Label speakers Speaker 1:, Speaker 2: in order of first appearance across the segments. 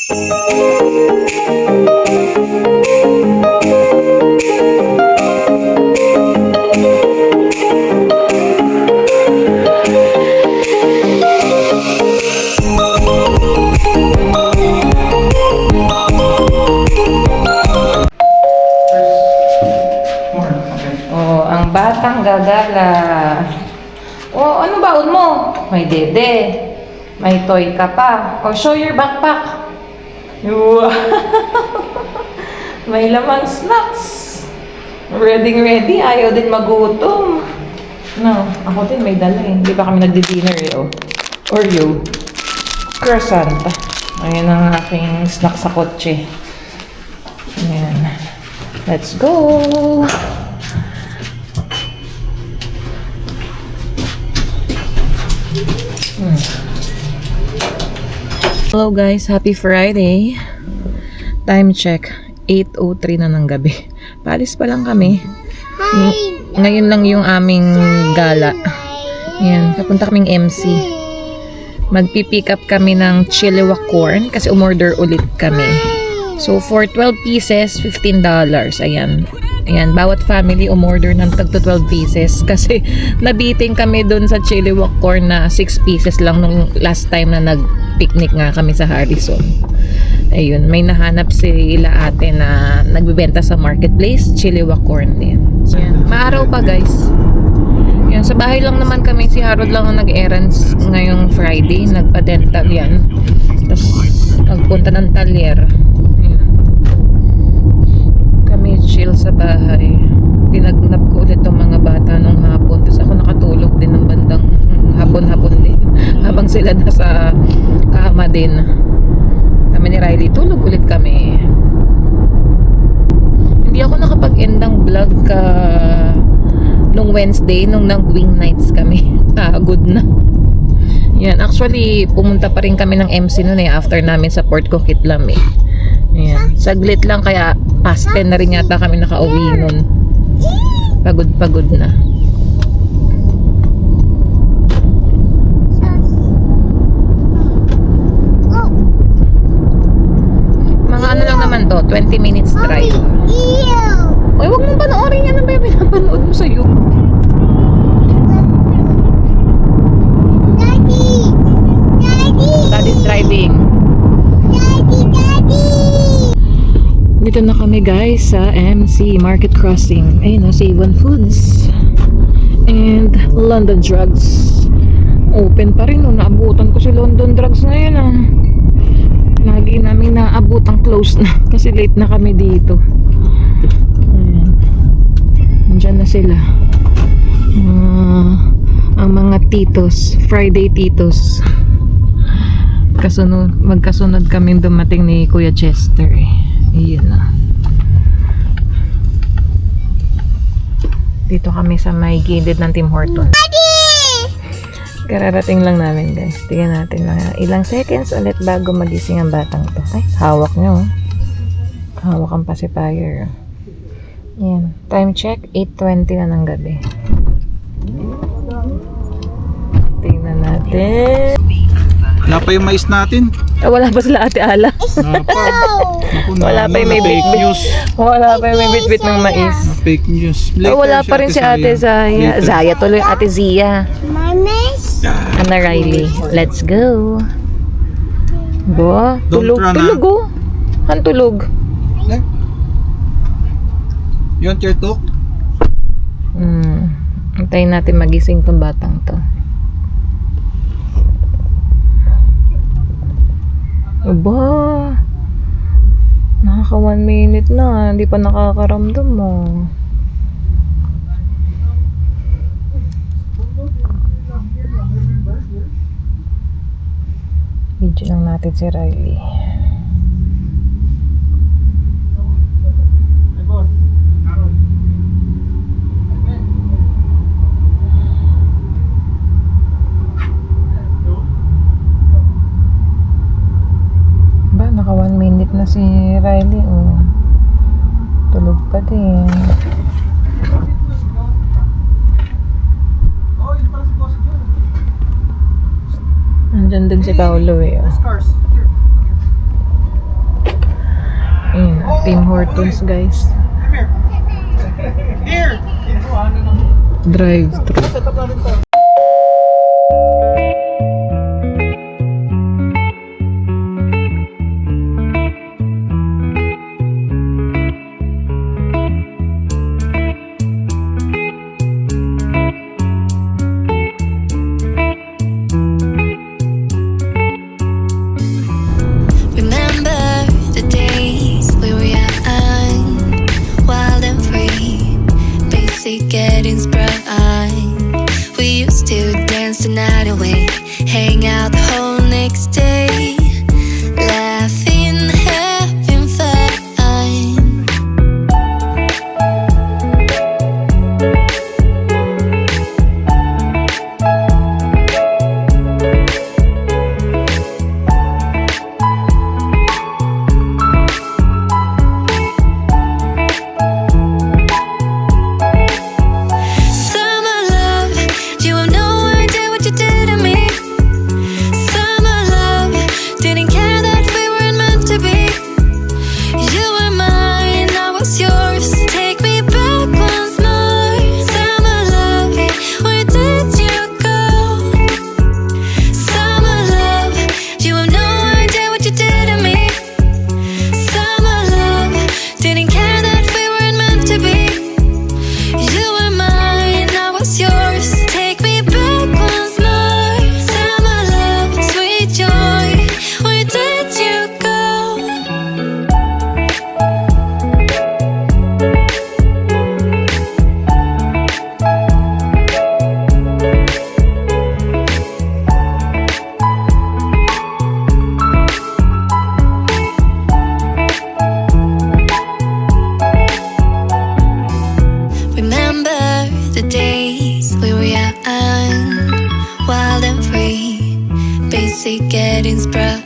Speaker 1: Oh, ang batang gagala. Oh, ano baon mo? May dede. May toy ka pa. Oh, show your backpack. Wow. May lamang snacks. Ready. Ayaw din magutom. No, ako din may dala eh. Hindi pa kami nagdi-dinner eh. Oh. Oreo. Croissant. Ayan ang aking snack sa kotse. Ayan. Let's go! Hello guys, happy Friday. Time check, 8:03 na ng gabi. Paalis pa lang kami. Ngayon lang yung aming gala. Ayan, papunta kaming MC. Magpipick up kami ng chiliwa corn kasi umorder ulit kami. So for 12 pieces, $15. Ayan. Ayan, bawat family umorder ng tag to 12 pieces kasi nabiting kami dun sa chiliwa corn na 6 pieces lang nung last time na nag-picnic nga kami sa Harrison. Ayun, may nahanap sila ate na nagbebenta sa marketplace, chiliwa corn din. So, ayan, maaraw pa guys. Yan, sa bahay lang naman kami, si Harold lang ang nag-errands ngayong Friday, nagpa-dental yan. Tapos nagpunta ng talyer. Chill sa bahay. Tinagnap ko ulit tong mga bata nung hapon. Tapos ako nakatulog din ng bandang hapon-hapon din. Habang sila nasa kama din. Kami ni Riley, tulog ulit kami. Hindi ako nakapag-end ng vlog nung Wednesday, nung nag-wing nights kami. Good na. Yan, actually, pumunta pa rin kami ng MC noon eh, after namin sa Port Coquitlam eh. Ayan. Saglit lang kaya past 10 na rin yata kami nakauwi nun. Pagod na. Mga ano lang naman to, 20 minutes drive. Oy, wag mong panoorin yan. Ano ba yung pinapanood mo sa YouTube? Daddy's driving. Dito na kami guys sa MC Market Crossing. Ayun, Save-On Foods and London Drugs. Open pa rin. Naabutan ko si London Drugs ngayon ah. Lagi namin naabutang close na kasi late na kami dito. Ayan. Nandiyan na sila. Ang mga titos. Friday titos. Magkasunod kami dumating ni Kuya Chester eh. Iyon na. Dito kami sa may gilid ng Tim Hortons. Kararating lang namin guys. Tingnan natin lang ilang seconds ulit bago magising ang batang to. Ay, hawak nyo. Hawak ang pacifier. Yan. Time check, 8:20 na ng gabi. Tingnan natin.
Speaker 2: Wala pa yung mais natin.
Speaker 1: Wala pa sila ate Ala. Wala pa yung may bit-bit. Wala pa yung may bit-bit ng mais.
Speaker 2: Fake news.
Speaker 1: Wala pa rin si ate Zaya. Zaya tuloy ate Zia. Ana Riley. Let's go. Bo, tulog. Tulog oh. Han tulog.
Speaker 2: You want your talk?
Speaker 1: Antayin natin magising tong batang to. Aba, nakaka 1 minute na, hindi pa nakakaramdam mo. Video lang natin si Riley. Naka 1 minute na si Riley oh. Tulog pa din. Nandyan din si Paolo eh oh. Tim Hortons, guys. Drive-thru.
Speaker 3: Remember the days we were young, wild and free, basic getting sprung. We used to dance the night away, hang out the whole next day, laughing, having fun. Summer love, you have no idea what you did to me. Summer love, didn't care that we weren't meant to be. You were mine, I was yours. Take me back once more. Summer love, where did you go? Summer love, you have no idea what you did to me. Summer love, didn't care that we weren't meant to be. You were mine, I was yours. Take me back once more. Summer love, sweet joy, where did you go? Remember the days we were young, wild and free, basic getting sprung.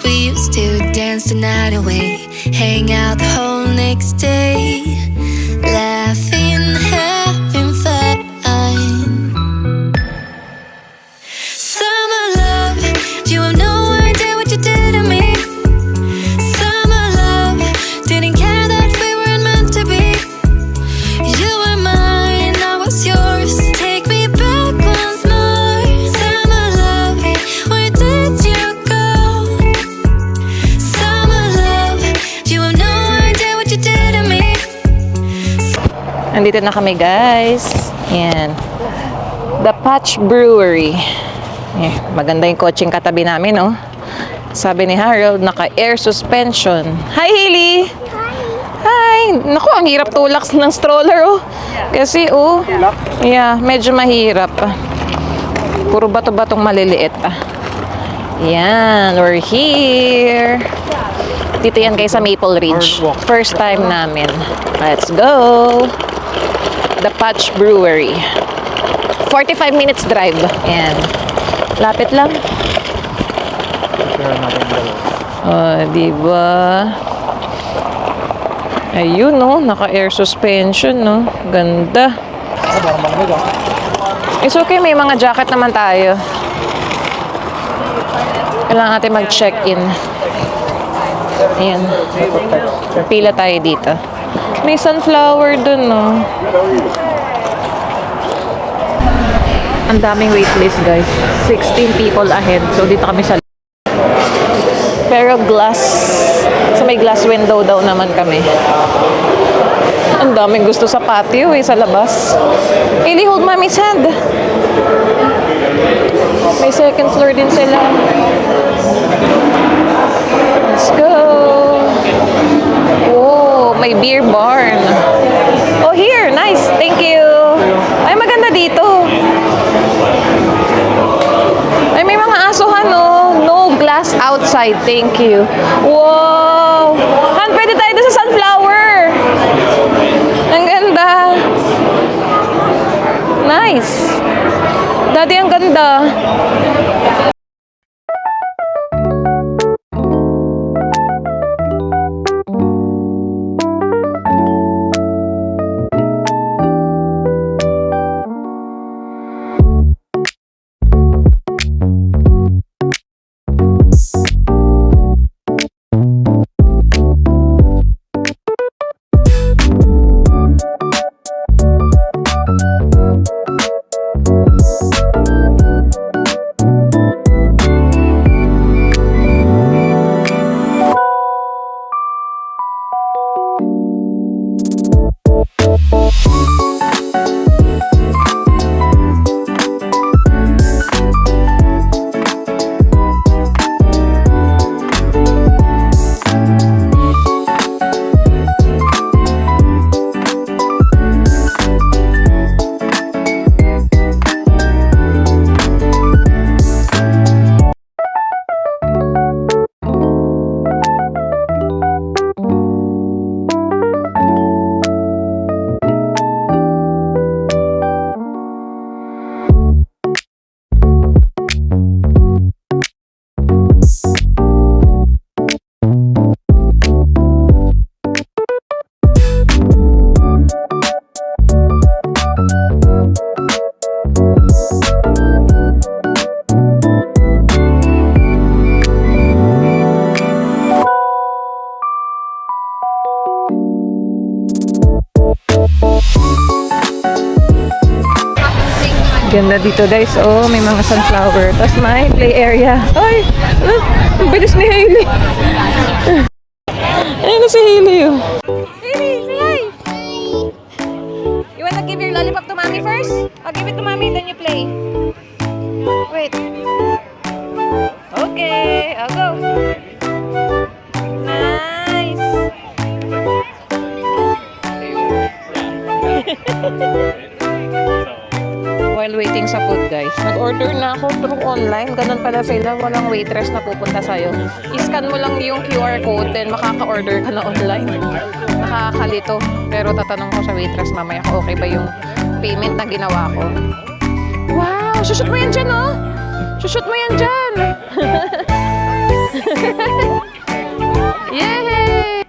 Speaker 3: We used to dance the night away, hang out the whole next day, laughing, having fun. Summer love, you have no idea what you did to me. Summer love, didn't care that we weren't meant to be. You were mine, I was yours. Take me back once more. Summer love, where did you go? Summer love, you have no idea what you did to me.
Speaker 1: Andito na kami, guys. Yan. The Patch Brewery. Maganda yung coaching katabi namin, oh. Sabi ni Harold, naka-air suspension. Hi, Hailey! Hi! Naku, ang hirap tulak ng stroller, oh. Kasi, oh. Yeah, medyo mahirap. Puro bato-batong maliliit, ah. Yan, we're here. Dito yan kayo sa Maple Ridge. First time namin. Let's go! The Patch Brewery. 45 minutes drive. Yan. Lapit lang. Oh, diba? Ayun, no? Naka-air suspension, no? Ganda. It's okay, may mga jacket naman tayo. Kailangan natin mag-check-in. Ayan. Pila tayo dito. May sunflower dun, no? Ang daming waitlist, guys. 16 people ahead. So, dito kami sa... Pero glass... So, may glass window daw naman kami. Ang daming gusto sa patio, eh, sa labas. Hailey, hold mommy's hand. May second floor din sila. Let's go. Oh, may beer barn. Oh, here. Nice. Thank you. Ay, maganda dito. Ay, may mga asuhan, no? No glass outside. Thank you. Wow. Han, pwede tayo doon sa sunflower. Ang ganda. Nice. Daddy, ang ganda. Ganda dito guys. Oh, may mga sunflower. Tapos may play area. Ay! Ang bilis ni Hailey. Ayun na si Hailey oh. Hailey, say hi! You wanna give your lollipop to mommy first? I'll give it to mommy, then you play. Wait. Okay, I'll go. Nice. While waiting sa food guys, nag-order na ako through online. Ganun pala sila, walang waitress na pupunta sa'yo. I-scan mo lang yung QR code, then makaka-order ka na online. Nakakalito. Pero tatanong ko sa waitress mamaya kung okay ba yung payment na ginawa ko. Wow! Shoot mo yan dyan, oh! Shoot mo yan dyan! Yay!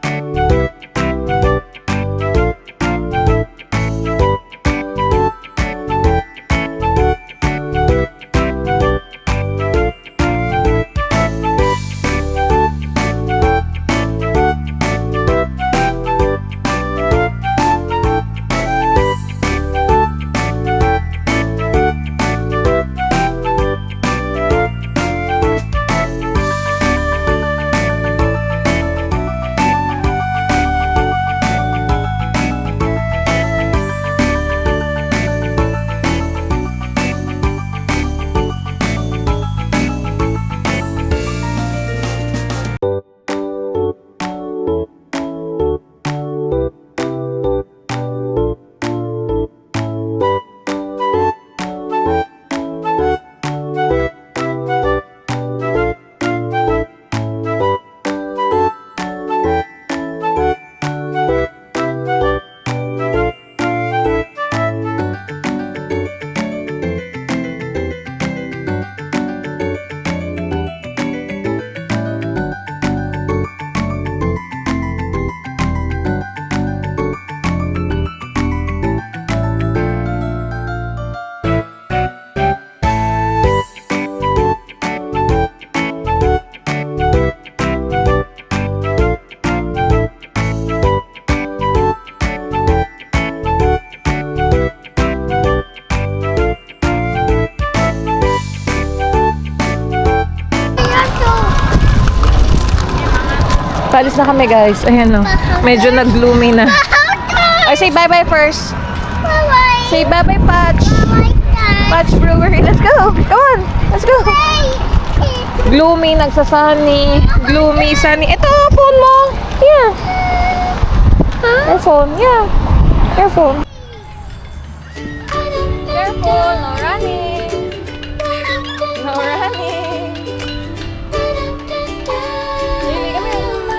Speaker 1: Paalis na kami guys. Ayan o. Medyo nag-gloomy na. Ay, say bye-bye first.
Speaker 4: Bye-bye.
Speaker 1: Say bye-bye, Patch.
Speaker 4: Bye-bye.
Speaker 1: Patch Brewery. Let's go. Come on. Let's go. Gloomy, nagsasani. Gloomy, sunny. Ito, phone mo. Here. Your phone. Yeah. Your phone. Careful. No running. No running. Lily, come here.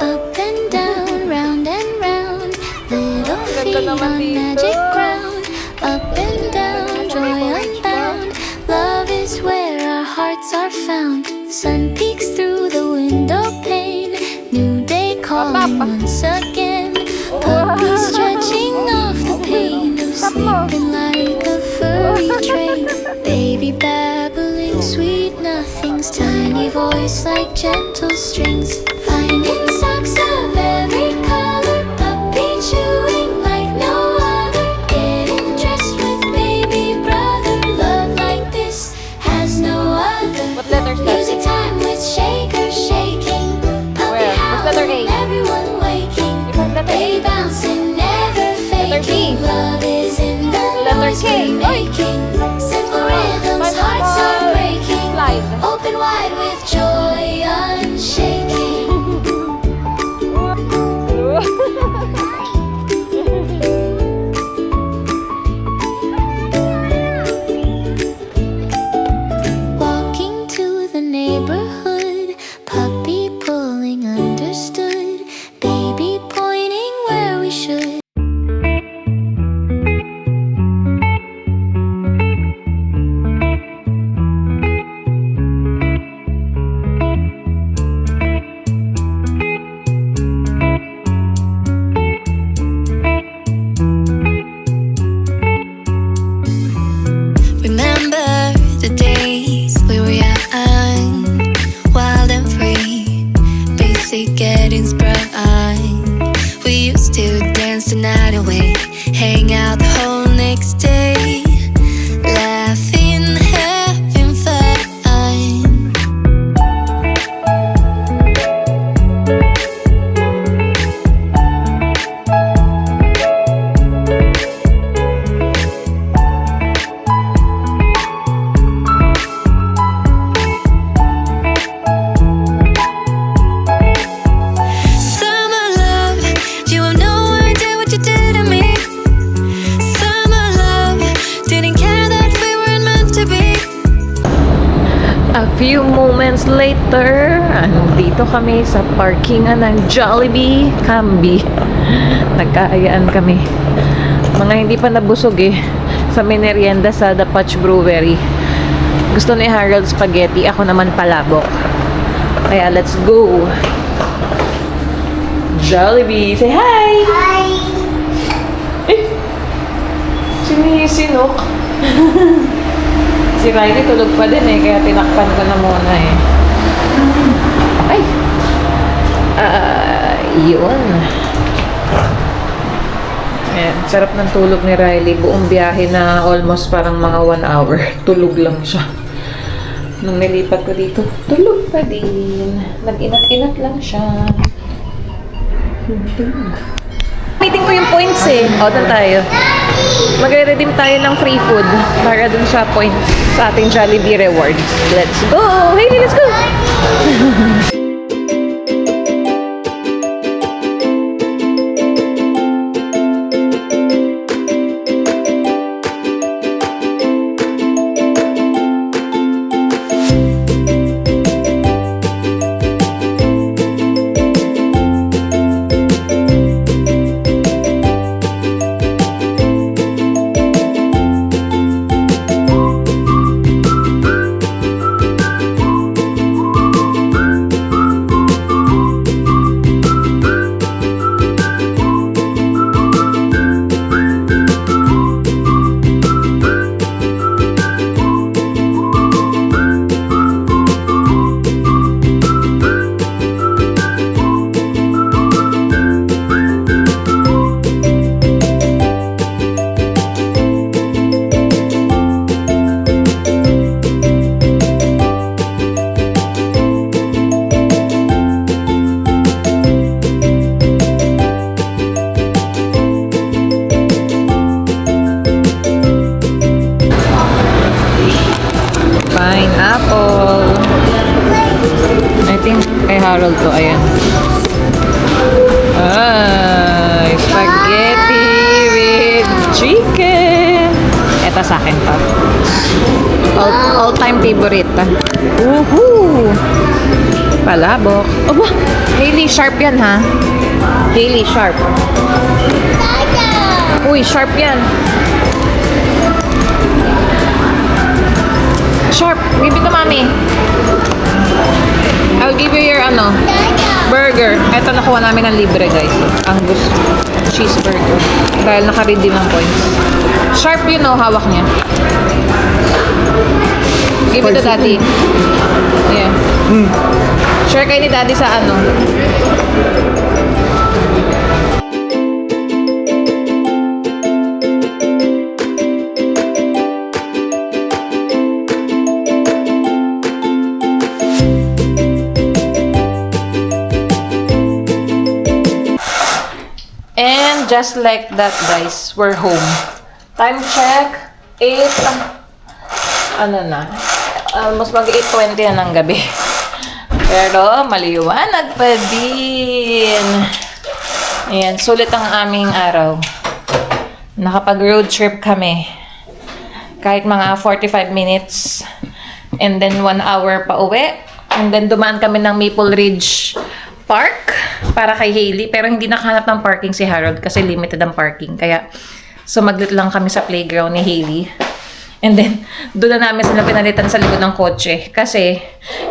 Speaker 3: Up and down, round and round, little
Speaker 1: Ganda
Speaker 3: feet
Speaker 1: naman
Speaker 3: on
Speaker 1: dito.
Speaker 3: magic ground. Up and down, joy unbound. Love is where our hearts are found. Sun peeks through the window pane. New day calling once again. Puppies stretching off the pain of sleeping like a furry train. Baby babbling sweet nothings. Tiny voice like gentle strings. Finding socks of every color. Puppy chewing like no other. Getting dressed with baby brother. Love like this has no other.
Speaker 1: What letter's that?
Speaker 3: Music time with shakers shaking. Puppy
Speaker 1: Where? What's letter A?
Speaker 3: howling, everyone waking.
Speaker 1: You have letter
Speaker 3: They
Speaker 1: A.
Speaker 3: bouncing, never
Speaker 1: Letter B.
Speaker 3: faking. Love is in the
Speaker 1: Letter
Speaker 3: noise
Speaker 1: K.
Speaker 3: we're making. Simple rhythms, hearts are breaking.
Speaker 1: Slide.
Speaker 3: Open wide with joy unshaking. Walking to the neighborhood, puppy pulling understood, baby pointing where we should.
Speaker 1: moments later, andito kami sa parkingan ng Jollibee Camby. Nagkaayaan kami. Mga hindi pa nabusog sa merienda sa The Patch Brewery. Gusto ni Harold spaghetti, ako naman palabok. Kaya let's go. Jollibee, say hi!
Speaker 4: Hi!
Speaker 1: Sinisinok. Si Riley tulog pa din kaya tinakpan ko na muna Ay! Yun. Ayan, sarap ng tulog ni Riley. Buong biyahe na almost parang mga 1 hour. Tulog lang siya. Nung nilipat ko dito, tulog pa din. Nag-inat-inat lang siya. Meeting ko yung points O, doon tayo. Magre-redeem tayo ng free food para dun sa points sa ating Jollibee rewards. Let's go! Hey, let's go! Pineapple. I think kay Harold to. Ayan. Ay, spaghetti with chicken. Ito sa akin to. All-time favorite. Woohoo! Palabok. Aba, Hailey, sharp yan ha. Hailey, sharp. Uy, sharp yan. Sharp. Give it to mommy. I'll give you your burger. Ito nakuha namin ng libre guys. Angus cheeseburger. Dahil naka-redeem ng points. Sharp yun hawak niya. Give it to daddy. Yeah. Share kayo ni daddy sa And just like that, guys, we're home. Time check, 8, almost mag-8:20 na ng gabi. Pero maliwanag pa din. Ayan, sulit ang aming araw. Nakapag-road trip kami. Kahit mga 45 minutes. And then 1 hour pa uwi. And then dumaan kami ng Maple Ridge Park para kay Hailey. Pero hindi nakahanap ng parking si Harold kasi limited ang parking. Kaya sumaglit lang kami sa playground ni Hailey. And then, doon na namin sila pinalitan sa likod ng kotse. Kasi,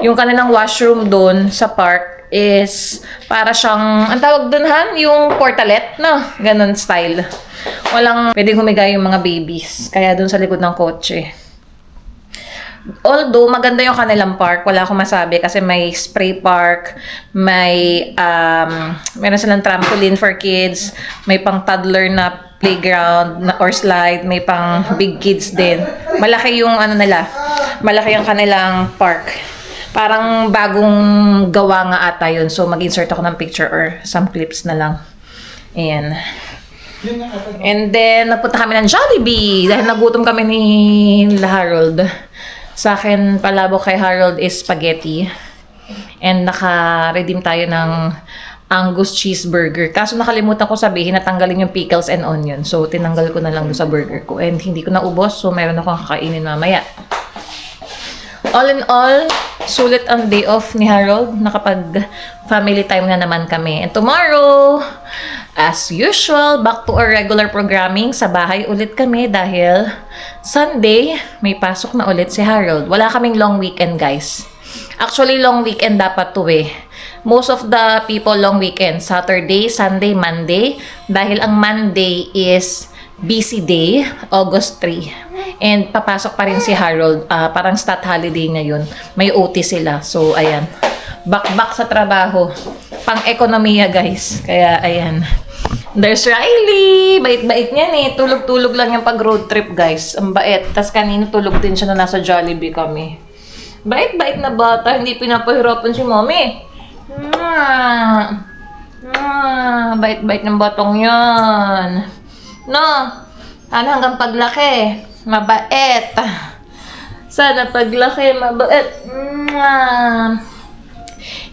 Speaker 1: yung kanilang washroom doon sa park is para siyang, ang tawag doon Han? Yung portalet, no? Ganon style. Walang pwedeng humiga yung mga babies. Kaya doon sa likod ng kotse. Although, maganda yung kanilang park. Wala akong masabi kasi may spray park, may, meron silang trampoline for kids, may pang toddler na playground or slide, may pang big kids din. Malaki yung malaki yung kanilang park. Parang bagong gawa nga ata yun. So, mag-insert ako ng picture or some clips na lang. Ayan. And then, napunta kami ng Jollibee dahil nagutom kami ni Harold. Sa akin, palabok kay Harold is spaghetti. And naka-redeem tayo ng Angus cheeseburger. Kaso nakalimutan ko sabihin na tanggalin yung pickles and onion. So, tinanggal ko na lang doon sa burger ko. And hindi ko naubos. So, meron akong kakainin mamaya. All in all, sulit ang day off ni Harold. Nakapag family time na naman kami. And tomorrow, as usual, back to our regular programming. Sa bahay ulit kami dahil Sunday, may pasok na ulit si Harold. Wala kaming long weekend, guys. Actually, long weekend dapat to eh. Most of the people long weekend. Saturday, Sunday, Monday. Dahil ang Monday is busy day, August 3. And papasok pa rin si Harold. Parang stat holiday ngayon. May OT sila. So, ayan. Back sa trabaho. Pang-ekonomiya, guys. Kaya, ayan. There's Riley! Bait-bait niyan eh. Tulog-tulog lang yung pag-road trip, guys. Ang bait. Tapos kanina tulog din siya na nasa Jollibee kami. Bait-bait na bata. Hindi pinapahirapan si mommy. Bait-bait ng batong yan. No? Ano hanggang paglaki? Mabait. Sana paglaki, mabait.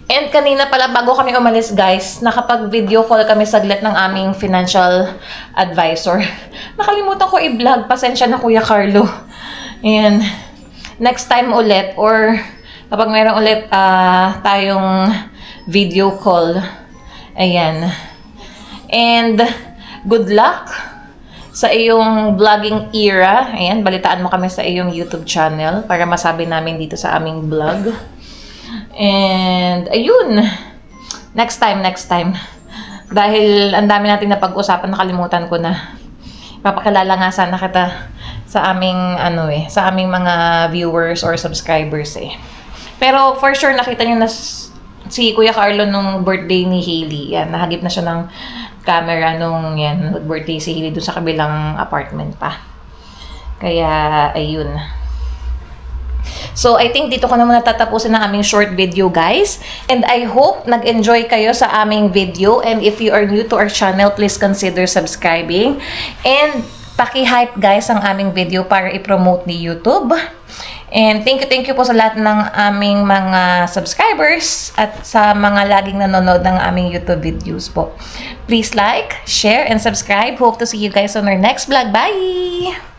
Speaker 1: And kanina pala, bago kami umalis, guys, nakapag-video call kami saglit ng aming financial advisor. Nakalimutan ko i-vlog. Pasensya na, Kuya Carlo. And next time ulit, or kapag mayroon ulit tayong video call. Ayan. And good luck sa iyong vlogging era. Ayan, balitaan mo kami sa iyong YouTube channel para masabi namin dito sa aming vlog. And, ayun. Next time. Dahil ang dami natin na pag-usapan, nakalimutan ko na. Papakilala nga sana kita sa aming, sa aming mga viewers or subscribers eh. Pero for sure, nakita nyo na si Kuya Carlo nung birthday ni Hailey. Yan, nahagip na siya ng camera nung birthday si Hailey doon sa kabilang apartment pa. Kaya, ayun. So, I think dito ko na muna tatapusin ang aming short video, guys. And I hope nag-enjoy kayo sa aming video. And if you are new to our channel, please consider subscribing. And paki-hype, guys, ang aming video para i-promote ni YouTube. And thank you po sa lahat ng aming mga subscribers at sa mga laging nanonood ng aming YouTube videos po. Please like, share, and subscribe. Hope to see you guys on our next vlog. Bye!